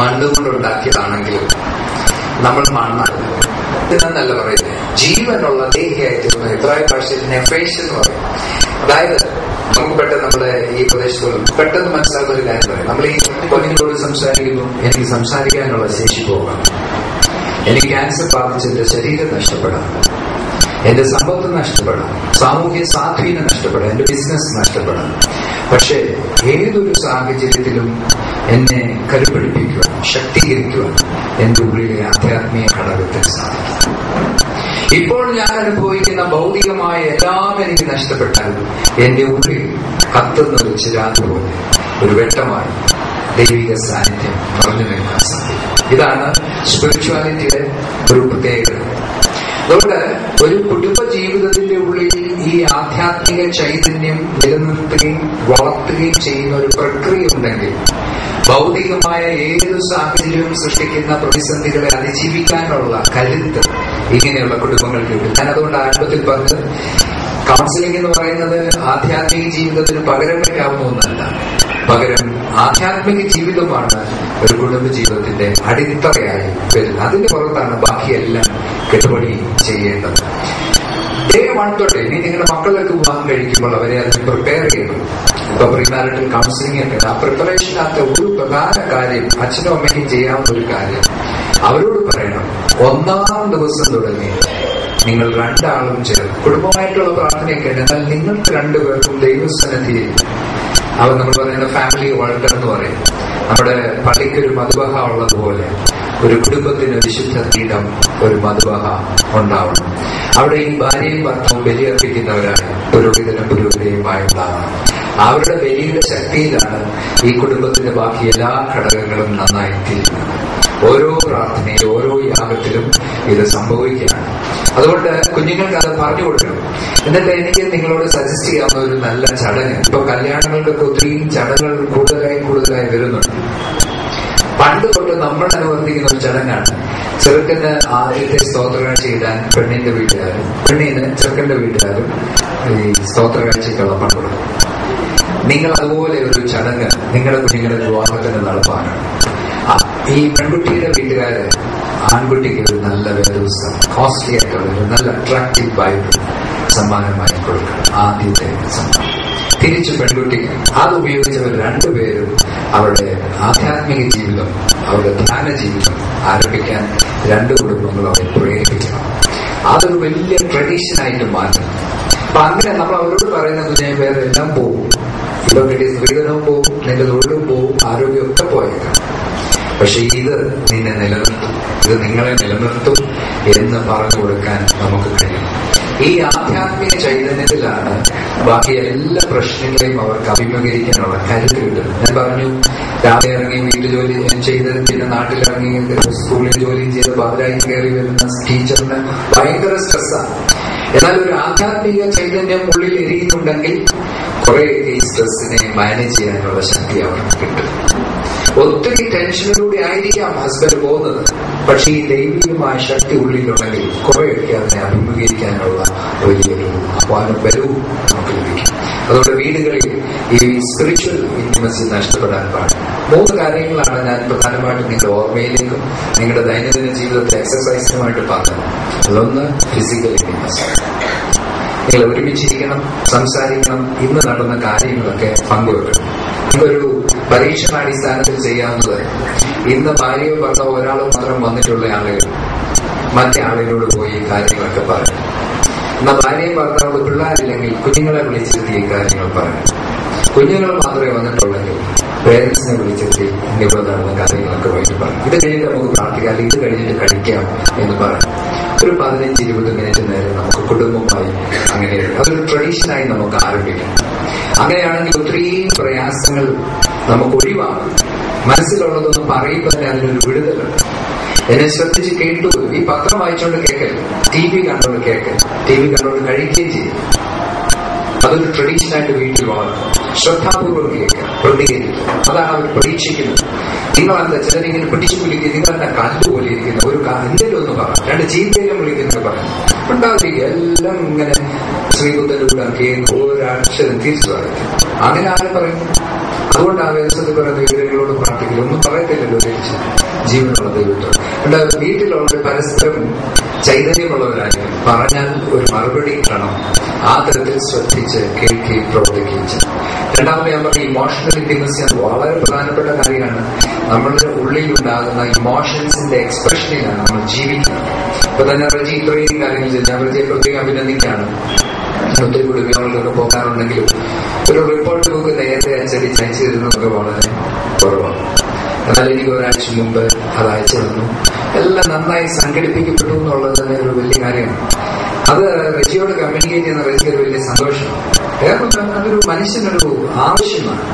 മണ്ണുകൊണ്ടുണ്ടാക്കിയതാണെങ്കിലും നമ്മൾ മണ്ണല്ല. ഇതിനെന്നല്ല പറയുന്നത്, ജീവനുള്ള ദേഹിയായി തീർന്നത്. ഇബ്രാഹിം ഭാഷയിൽ നെഫേഷ് എന്ന് പറയും. അതായത് നമുക്ക് പെട്ടെന്ന് നമ്മുടെ ഈ പ്രദേശത്തോളം പെട്ടെന്ന് മനസ്സിലാക്കുന്ന ഒരു കാര്യം പറയും. നമ്മൾ ഈ കുഞ്ഞിനോട് സംസാരിക്കുന്നു, എനിക്ക് സംസാരിക്കാനുള്ള ശേഷി പോകാം, എനിക്ക് ക്യാൻസർ ബാധിച്ചെന്റെ ശരീരം നഷ്ടപ്പെടാം, എന്റെ സമ്പത്ത് നഷ്ടപ്പെടാം, സാമൂഹ്യ സ്വാധീനം നഷ്ടപ്പെടാം, എന്റെ ബിസിനസ് നഷ്ടപ്പെടാം. പക്ഷേ ഏതൊരു സാഹചര്യത്തിലും എന്നെ കരുപിടിപ്പിക്കുവാൻ, ശക്തീകരിക്കുവാൻ എന്റെ ഉള്ളിലെ ആധ്യാത്മിക ഘടകത്തിന് സാധിക്കും. ഇപ്പോൾ ഞാൻ അനുഭവിക്കുന്ന ഭൗതികമായ എല്ലാം എനിക്ക് നഷ്ടപ്പെട്ടാലും എന്റെ ഉള്ളിൽ കത്തുന്ന ഒരു ചിരാത് പോലെ ഒരു വെട്ടമായി ദൈവിക സാന്നിധ്യം പറഞ്ഞു നിൽക്കാൻ സാധിക്കും. ഇതാണ് സ്പിരിച്വാലിറ്റിയുടെ ഒരു പ്രത്യേകത. അതുകൊണ്ട് ഒരു കുടുംബ ജീവിതത്തിന്റെ ഉള്ളിൽ ഈ ആധ്യാത്മിക ചൈതന്യം നിലനിർത്തുകയും വളർത്തുകയും ചെയ്യുന്ന ഒരു പ്രക്രിയ ഉണ്ടെങ്കിൽ ഭൗതികമായ ഏതൊരു സാഹചര്യവും സൃഷ്ടിക്കുന്ന പ്രതിസന്ധികളെ അതിജീവിക്കാനുള്ള കരുത്ത് ഇങ്ങനെയുള്ള കുടുംബങ്ങൾക്ക് കിട്ടും. ഞാൻ അതുകൊണ്ട് ആരംഭത്തിൽ പറഞ്ഞത്, കൗൺസിലിംഗ് എന്ന് പറയുന്നത് ആധ്യാത്മിക ജീവിതത്തിന് പകരം വയ്ക്കാവുന്ന ഒന്നല്ല. പകരം ആധ്യാത്മിക ജീവിതമാണ് ഒരു കുടുംബ ജീവിതത്തിന്റെ അടിത്തറയായി വരുന്നത്. അതിന്റെ പുറത്താണ് ബാക്കിയെല്ലാം കെട്ടുപടി ചെയ്യേണ്ടത്. ഡേ 1 തൊട്ട് ഇനി നിങ്ങളുടെ മക്കളൊക്കെ വിവാഹം കഴിക്കുമ്പോൾ അവരെ അതിന് പ്രിപ്പയർ ചെയ്യണം. ഇപ്പൊ പ്രീമാരിറ്റൽ കൗൺസിലിംഗ് ഒക്കെ ആ പ്രിപ്പറേഷനകത്ത് ഒരു പ്രധാന കാര്യം, അച്ഛനും അമ്മയ്ക്കും ചെയ്യാവുന്ന ഒരു കാര്യം അവരോട് പറയണം. 1-ാം ദിവസം തുടങ്ങി നിങ്ങൾ 2 ആളും ചേർന്ന് കുടുംബമായിട്ടുള്ള പ്രാർത്ഥനയൊക്കെ ഉണ്ട്, എന്നാൽ നിങ്ങൾക്ക് 2 പേർക്കും ദൈവസന്നിധിയിൽ അവർ നമ്മൾ പറയുന്ന ഫാമിലി ഓൾട്ടർ എന്ന് പറയും. നമ്മുടെ പള്ളിക്കൊരു മധുബഹ ഉള്ളതുപോലെ ഒരു കുടുംബത്തിന് വിശുദ്ധ പീഠം, ഒരു മധുബഹ ഉണ്ടാവണം. അവിടെ ഈ ഭാര്യയും ഭർത്താവും ബലിയർപ്പിക്കുന്നവരാണ് പുരോഹിതനുമായി ഉണ്ടാകണം. അവരുടെ ബലിയുടെ ശക്തിയിലാണ് ഈ കുടുംബത്തിന്റെ ബാക്കി എല്ലാ ഘടകങ്ങളും നന്നായി തീരുന്നത്. ഓരോ പ്രാർത്ഥനയിലും ഓരോ യാഗത്തിലും ഇത് സംഭവിക്കുകയാണ്. അതുകൊണ്ട് കുഞ്ഞുങ്ങൾക്ക് അത് പറഞ്ഞു കൊടുക്കണം. എന്നിട്ട് എനിക്ക് നിങ്ങളോട് സജസ്റ്റ് ചെയ്യാവുന്ന ഒരു നല്ല ചടങ്ങ്, ഇപ്പൊ കല്യാണങ്ങൾക്കൊക്കെ ഒത്തിരി ചടങ്ങുകൾ കൂടുതലായി വരുന്നുണ്ട്. പണ്ട് തൊട്ട് നമ്മൾ അനുവർത്തിക്കുന്ന ഒരു ചടങ്ങാണ് ചെറുക്കന് ആദ്യത്തെ സ്തോത്രകാഴ്ച ഇടാൻ പെണ്ണിന്റെ വീട്ടുകാരും, പെണ്ണിന് ചെറുക്കന്റെ വീട്ടുകാരും ഈ സ്തോത്രകാഴ്ചയ്ക്കുള്ള പങ്ക് കൊടുക്കും. നിങ്ങൾ അതുപോലെ ഒരു ചടങ്ങ് നിങ്ങളുടെ കുഞ്ഞുങ്ങളുടെ വിവാഹത്തിന് നടപ്പാനാണ്. ഈ പെൺകുട്ടിയുടെ വീട്ടുകാര് ആൺകുട്ടിക്ക് ഒരു നല്ല വേദപുസ്തകം, കോസ്റ്റ്ലി ആയിട്ടുള്ള ഒരു നല്ല അട്രാക്റ്റീവ് ബൈബിൾ സമ്മാനമായി കൊടുക്കണം. ആദ്യത്തെ സമ്മാനം. തിരിച്ച് പെൺകുട്ടിക്ക് അത് ഉപയോഗിച്ചവർ 2 പേരും അവരുടെ ആധ്യാത്മിക ജീവിതം, അവരുടെ ധ്യാന ജീവിതം ആരംഭിക്കാൻ 2 കുടുംബങ്ങളും അവരെ പ്രേരിപ്പിക്കണം. അതൊരു വലിയ ട്രഡീഷനായിട്ട് മാറ്റണം. അപ്പൊ അങ്ങനെ നമ്മൾ അവരോട് പറയുന്ന കുഞ്ഞെ പേര് എല്ലാം പോകും. ഇപ്പൊ സ്ത്രീധനവും പോകും, നിന്റെ തൊഴിലും പോകും, ആരോഗ്യമൊക്കെ പോയേക്കാം. പക്ഷെ ഇത് നിന്നെ നിലനിർത്തും, ഇത് നിങ്ങളെ നിലനിർത്തും എന്ന് പറഞ്ഞു കൊടുക്കാൻ നമുക്ക് കഴിയും. ഈ ആധ്യാത്മിക ചൈതന്യത്തിലാണ് ബാക്കി എല്ലാ പ്രശ്നങ്ങളെയും അവർക്ക് അഭിമുഖീകരിക്കാനുള്ള കരുത്ത് കിട്ടുന്നത്. ഞാൻ പറഞ്ഞു, രാവിലെ ഇറങ്ങി വീട്ടു ജോലി ചെയ്ത് പിന്നെ നാട്ടിലിറങ്ങി സ്കൂളിൽ ജോലിയും ചെയ്ത് പാതിരായി കയറി വരുന്ന ടീച്ചറിന് ഭയങ്കര സ്ട്രെസ്സാണ്. എന്നാൽ ഒരു ആധ്യാത്മിക ചൈതന്യം ഉള്ളിൽ എരിയുന്നുണ്ടെങ്കിൽ കുറെ ഈ സ്ട്രെസ്സിനെ മാനേജ് ചെയ്യാനുള്ള ശക്തി അവർക്ക് കിട്ടും. ഒത്തിരി ടെൻഷനിലൂടെ ആയിരിക്കാം ഹസ്ബൻഡ് പോകുന്നത്, പക്ഷെ ഈ ദൈവികമായ ശക്തി ഉള്ളിലുണ്ടെങ്കിൽ കുറെയൊക്കെ അതിനെ അഭിമുഖീകരിക്കാനുള്ള വലിയൊരു ബലവും നമുക്ക് ലഭിക്കും. അതുകൊണ്ട് വീടുകളിൽ ഈ സ്പിരിച്വൽ ഇന്റിമസി നഷ്ടപ്പെടാൻ പാടില്ല. 3 കാര്യങ്ങളാണ് ഞാൻ പ്രധാനമായിട്ടും നിങ്ങളുടെ ഓർമ്മയിലേക്കും നിങ്ങളുടെ ദൈനംദിന ജീവിതത്തിലെ എക്സസൈസിനുമായിട്ട് പറഞ്ഞത്. അതൊന്ന് ഫിസിക്കൽ ഇന്റിമസി. നിങ്ങൾ ഒരുമിച്ചിരിക്കണം, സംസാരിക്കണം, ഇന്ന് നടന്ന കാര്യങ്ങളൊക്കെ പങ്കുവെക്കണം. ഇതൊരു പരീക്ഷണാടിസ്ഥാനത്തിൽ ചെയ്യാവുന്നത്. ഇന്ന് ഭാര്യയോ ഭർത്താവോ ഒരാളോ മാത്രം വന്നിട്ടുള്ള ആളുകൾ മറ്റേ ആളുകളോട് പോയി ഈ കാര്യങ്ങളൊക്കെ പറയും. എന്നാൽ ഭാര്യയും ഭർത്താവോട് പിള്ളേരില്ലെങ്കിൽ കുഞ്ഞുങ്ങളെ വിളിച്ചിരുത്തി ഈ കാര്യങ്ങൾ പറയും. കുഞ്ഞുങ്ങൾ മാത്രമേ വന്നിട്ടുള്ളെങ്കിൽ പേരൻസിനെ വിളിച്ചിരുത്തി ഇവിടെ നടന്ന കാര്യങ്ങളൊക്കെ വൈകി പറയും. ഇത് കഴിഞ്ഞിട്ട് നമുക്ക് പ്രാർത്ഥിക്കാം, അല്ലെങ്കിൽ ഇത് കഴിഞ്ഞിട്ട് കഴിക്കാം എന്ന് പറയും. ഒരു 15-20 മിനിറ്റ് നേരം നമുക്ക് കുടുംബമായി അങ്ങനെ അതൊരു ട്രഡീഷനായി നമുക്ക് ആരംഭിക്കാം. അങ്ങനെയാണെങ്കിൽ ഒത്തിരി പ്രയാസങ്ങൾ നമുക്ക് ഒഴിവാകും. മനസ്സിലുള്ളതൊന്നും പറയുമ്പോൾ തന്നെ അതിനൊരു വിടുതലുണ്ട്. എന്നെ ശ്രദ്ധിച്ച് കേട്ടു. ഈ പത്രം വായിച്ചുകൊണ്ട് കേൾക്കരുത്, TV കണ്ടോണ്ട് കേൾക്കരുത്, TV കണ്ടോണ്ട് കഴിക്കുകയും ചെയ്യും. അതൊരു ട്രഡീഷനായിട്ട് വീട്ടിൽ വളർത്തും. ശ്രദ്ധാപൂർവ്വം കേൾക്കുക, പ്രതികരിക്കുക. അതാണ് അവർ പ്രതീക്ഷിക്കുന്നത്. നിങ്ങളെന്താ ചിലരിങ്ങനെ പിടിച്ചു വിളിക്കുക, നിങ്ങളെന്താ കല്ലുപോലെ ഇരിക്കുന്ന ഒരു എന്തെങ്കിലും ഒന്ന് പറയാം, 2 ചീത്തയിലും വിളിക്കുന്നത് പറയാം ഉണ്ടാവില്ല. എല്ലാം ഇങ്ങനെ ശ്രീബുദ്ധന്റെ കൂടാക്കുകയും ഒരക്ഷരം തിരിച്ചു പറയും. അങ്ങനെ ആരും പറയുന്നു. അതുകൊണ്ട് ആ വേദത്തിൽ പറയുന്ന വിഗ്രഹങ്ങളോട് പ്രാർത്ഥിക്കില്ല, ഒന്നും പറയത്തില്ലല്ലോ തിരിച്ച് ജീവനുള്ള ദൈവത്തോട്. അതുകൊണ്ട് വീട്ടിലുള്ള പരസ്പരം ചൈതന്യമുള്ളവരായിരിക്കും. പറഞ്ഞാൽ ഒരു മറുപടി കാണണം. ആ തരത്തിൽ ശ്രദ്ധിച്ച് കേൾക്കുകയും പ്രവർത്തിക്കുകയും ചെയ്യും. രണ്ടാമത് ഞാൻ പറഞ്ഞ ഇമോഷണൽ ഇന്റിമസി അത് വളരെ പ്രധാനപ്പെട്ട കാര്യമാണ്. നമ്മളുടെ ഉള്ളിൽ ഉണ്ടാകുന്ന ഇമോഷൻസിന്റെ എക്സ്പ്രഷനിലാണ് നമ്മൾ ജീവിക്കുന്നത്. ഇപ്പൊ തന്നെ റജി ഇത്രയും കാര്യങ്ങൾ ചെയ്ത് ഞാൻ റജിയെ പ്രത്യേകം അഭിനന്ദിക്കുകയാണ്. ഒത്തിരി കുടുംബങ്ങളിലൊക്കെ പോകാറുണ്ടെങ്കിലും ഒരു റിപ്പോർട്ട് ബുക്ക് നേരത്തെ അച്ചടിച്ച് അയച്ചു തരുന്നതൊക്കെ വളരെ കുറവാണ്. എന്നാൽ എനിക്ക് ഒരാഴ്ച മുമ്പ് അത് അയച്ചു തന്നു. എല്ലാം നന്നായി സംഘടിപ്പിക്കപ്പെട്ടു എന്നുള്ളത് തന്നെ ഒരു വലിയ കാര്യമാണ്. അത് റജിയോട് കമ്മ്യൂണിക്കേറ്റ് ചെയ്യുന്ന റജിക്ക് ഒരു വലിയ സന്തോഷമാണ്. വേറെ അതൊരു മനുഷ്യനൊരു ആവശ്യമാണ്.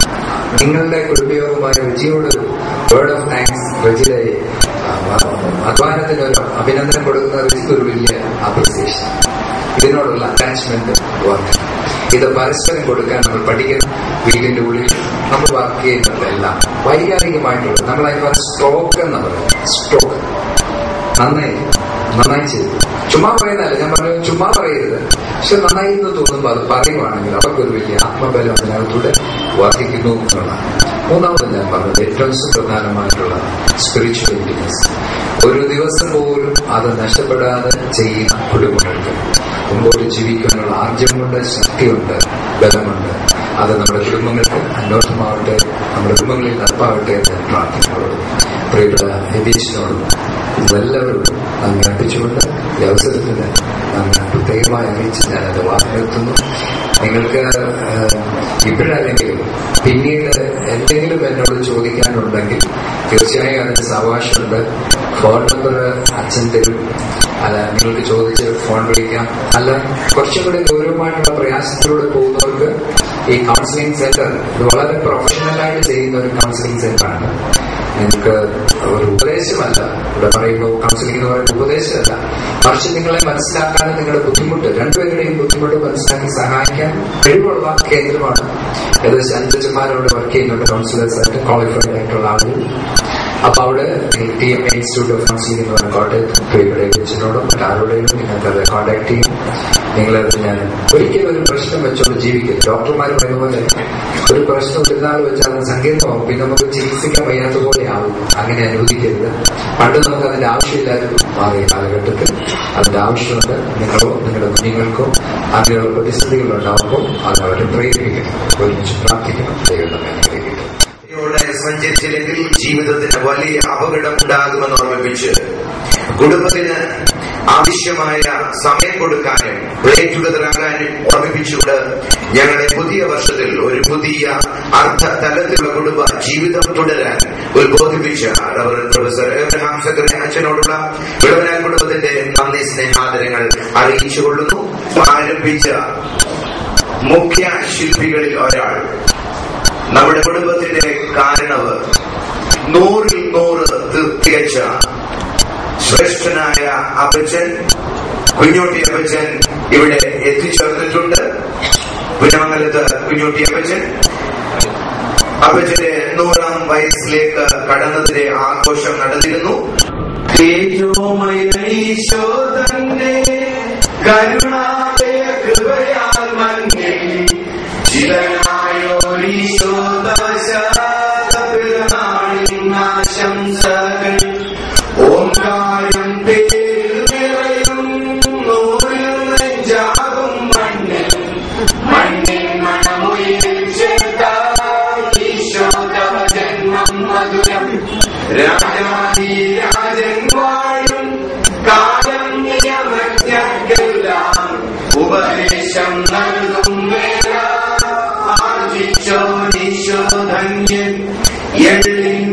നിങ്ങളുടെ കുടുംബയോഗമായ റജിയോട് വേർഡ് ഓഫ് താങ്ക്സ്, റജിയുടെ അധ്വാനത്തിന് ഒരു അഭിനന്ദനം കൊടുക്കുന്ന റജിക്ക് ഒരു വലിയ അപ്രിസിയേഷൻ. ഇതിനോടുള്ള അറ്റാച്ച്മെന്റ് വർക്ക് ഇത് പരസ്പരം കൊടുക്കാൻ നമ്മൾ പഠിക്കണം. വീടിന്റെ ഉള്ളിൽ നമ്മൾ വർക്ക് ചെയ്യുന്നതെല്ലാം വൈകാരികമായിട്ടുള്ള നമ്മളതിന് സ്ട്രോക്ക് എന്ന് പറയും. സ്ട്രോക്ക് നന്നായി ചെയ്തു. ചുമ്മാ പറയുന്നതല്ല, ഞാൻ പറഞ്ഞു ചുമ്മാ പറയരുത്. പക്ഷെ നന്നായി എന്ന് തോന്നുമ്പോൾ അത് പറയുവാണെങ്കിൽ അവർക്കൊരു വലിയ ആത്മബലം അതിനകത്തൂടെ വർദ്ധിക്കുന്നു എന്നുള്ളതാണ്. മൂന്നാമത് ഞാൻ പറഞ്ഞത് ഏറ്റവും സുപ്രധാനമായിട്ടുള്ള സ്പിരിച്വൽ ഇന്റിമസി. ഒരു ദിവസം പോലും അത് നഷ്ടപ്പെടാതെ ചെയ്യുന്ന കുടുംബങ്ങൾക്ക് മുമ്പോട്ട് ജീവിക്കാനുള്ള ആർജവമുണ്ട്, ശക്തിയുണ്ട്, ബലമുണ്ട്. അത് നമ്മുടെ കുടുംബങ്ങൾക്ക് അന്വർത്ഥമാവട്ടെ, നമ്മുടെ കുടുംബങ്ങളിൽ നടപ്പാവട്ടെ എന്ന് പ്രാർത്ഥനയോടും പ്രിയപ്പെട്ട യതീഷിനോടും ഇതെല്ലാവരോടും നന്ദി അർപ്പിച്ചുകൊണ്ട് ഈ അവസരത്തിന് നന്ദി പ്രത്യേകമായി അറിയിച്ച് ഞാനത് വാർത്തയെത്തുന്നു. നിങ്ങൾക്ക് ഇപ്പോഴല്ലെങ്കിലും പിന്നീട് എന്തെങ്കിലും എന്നോട് ചോദിക്കാനുണ്ടെങ്കിൽ തീർച്ചയായും അതിന് അവകാശമുണ്ട്. ഫോൺ നമ്പർ അച്ഛൻ തരും. അല്ല, നിങ്ങൾക്ക് ചോദിച്ച് ഫോൺ വിളിക്കാം. അല്ല, കുറച്ചും കൂടി ഗൗരവമായിട്ടുള്ള പ്രയാസത്തിലൂടെ പോകുന്നവർക്ക് ഈ കൗൺസിലിംഗ് സെന്റർ ഇത് വളരെ പ്രൊഫഷണലായിട്ട് ചെയ്യുന്ന ഒരു കൗൺസിലിംഗ് സെന്ററാണ്. നിങ്ങൾക്ക് ഒരു ഉപദേശമല്ല. ഇവിടെ പറയുമ്പോൾ കൗൺസിലിംഗ് എന്ന് പറയുന്ന ഉപദേശമല്ല, മറിച്ച് നിങ്ങളെ മനസ്സിലാക്കാനും നിങ്ങളുടെ ബുദ്ധിമുട്ട്, രണ്ടുപേരുടെയും ബുദ്ധിമുട്ട് മനസ്സിലാക്കി സഹായിക്കാൻ കഴിവുള്ള കേന്ദ്രമാണ്. ഏകദേശം 5 അച്ഛന്മാരോട് വർക്ക് ചെയ്യുന്നുണ്ട് കൗൺസിലേഴ്സായിട്ട്, ക്വാളിഫൈഡ് ആയിട്ടുള്ള ആളുകൾ. അപ്പൊ അവിടെ TMA ഇൻസ്റ്റിറ്റ്യൂട്ട് ഓഫ് കൗൺസിലിംഗ് എന്ന് പറഞ്ഞ കോട്ടയത്ത് പ്രിയപ്പെട്ട കൊച്ചിനോടും മറ്റാരോടെയും നിങ്ങൾക്ക് കോൺടാക്ട് ചെയ്യും. നിങ്ങളത് ഞാൻ ഒരിക്കലും ഒരു പ്രശ്നം വെച്ചോണ്ട് ജീവിക്കും. ഡോക്ടർമാർ പറയുന്ന പോലെ ഒരു പ്രശ്നം ഒരുനാൾ വെച്ചാൽ അത് സങ്കീർണമാകും, പിന്നെ നമുക്ക് ചികിത്സിക്കാൻ വയ്യാത്ത പോലെ ആവും. അങ്ങനെ അനുവദിക്കരുത്. പണ്ട് നമുക്ക് അതിന്റെ ആവശ്യമില്ലായിരുന്നു. മാറിയ കാലഘട്ടത്തിൽ അതിന്റെ ആവശ്യമുണ്ട്. നിങ്ങളോ നിങ്ങളുടെ കുഞ്ഞുങ്ങൾക്കോ അങ്ങനെയുള്ള പ്രതിസന്ധികളുണ്ടാവുമ്പോൾ അത് അവരെ പ്രേരിപ്പിക്കണം, ഒരുമിച്ച് പ്രാർത്ഥിക്കണം. ദൈവം നമ്മെ അനുഗ്രഹിക്കട്ടെ. സഞ്ചരിച്ചില്ലെങ്കിൽ ജീവിതത്തിന് വലിയ അപകടം ഉണ്ടാകുമെന്ന് ഓർമ്മിപ്പിച്ച് കുടുംബത്തിന് ആവശ്യമായ സമയം കൊടുക്കാനും പ്രേറ്റുകതരാകാനും ഓർമ്മിപ്പിച്ചുകൊണ്ട് ഞങ്ങളുടെ പുതിയ വർഷത്തിൽ ഒരു പുതിയ അർത്ഥതലത്തിലുള്ള കുടുംബ ജീവിതം തുടരാൻ ഉദ്ബോധിപ്പിച്ച പ്രൊഫസർ എബ്രഹാം സക്കറിയ അച്ഛനോടുള്ള വിളവനാൽ കുടുംബത്തിന്റെ നന്ദി സ്നേഹാദരങ്ങൾ അറിയിച്ചുകൊള്ളുന്നു. ആരംഭിച്ച മുഖ്യ ശില്പികളിൽ ഒരാൾ, നമ്മുടെ കുടുംബത്തിന്റെ കാരണവർ, 100-ൽ 100 തികച്ച ശ്രേഷ്ഠനായ അപ്പച്ചൻ കുഞ്ഞോട്ടി അപ്പച്ചൻ ഇവിടെ എത്തിച്ചേർന്നിട്ടുണ്ട്. പുന്നമംഗലത്ത് കുഞ്ഞോട്ടി അപ്പച്ചൻ അപ്പച്ചന്റെ 100ാം വയസ്സിലേക്ക് കടന്നതിന്റെ ആഘോഷം നടന്നിരുന്നു. ഈശോ തന്റെ കരുണാലയ കൃപയാൽ മന്നിൽ ആശംസകൾ ഓംകാരം പേരിൽ നിറയും നെഞ്ചാകും മണ്ണിൽ മണമുയിൽ ചേർത്ത ഈശോതവ ജന്മം മധുരം. രാജാതിരാജൻ വാഴും കാലം നിയമജ്ഞർക്കെല്ലാം ഉപദേശം നൽകും വേല. ഈശോ ധന്യൻ എള്ളിൻ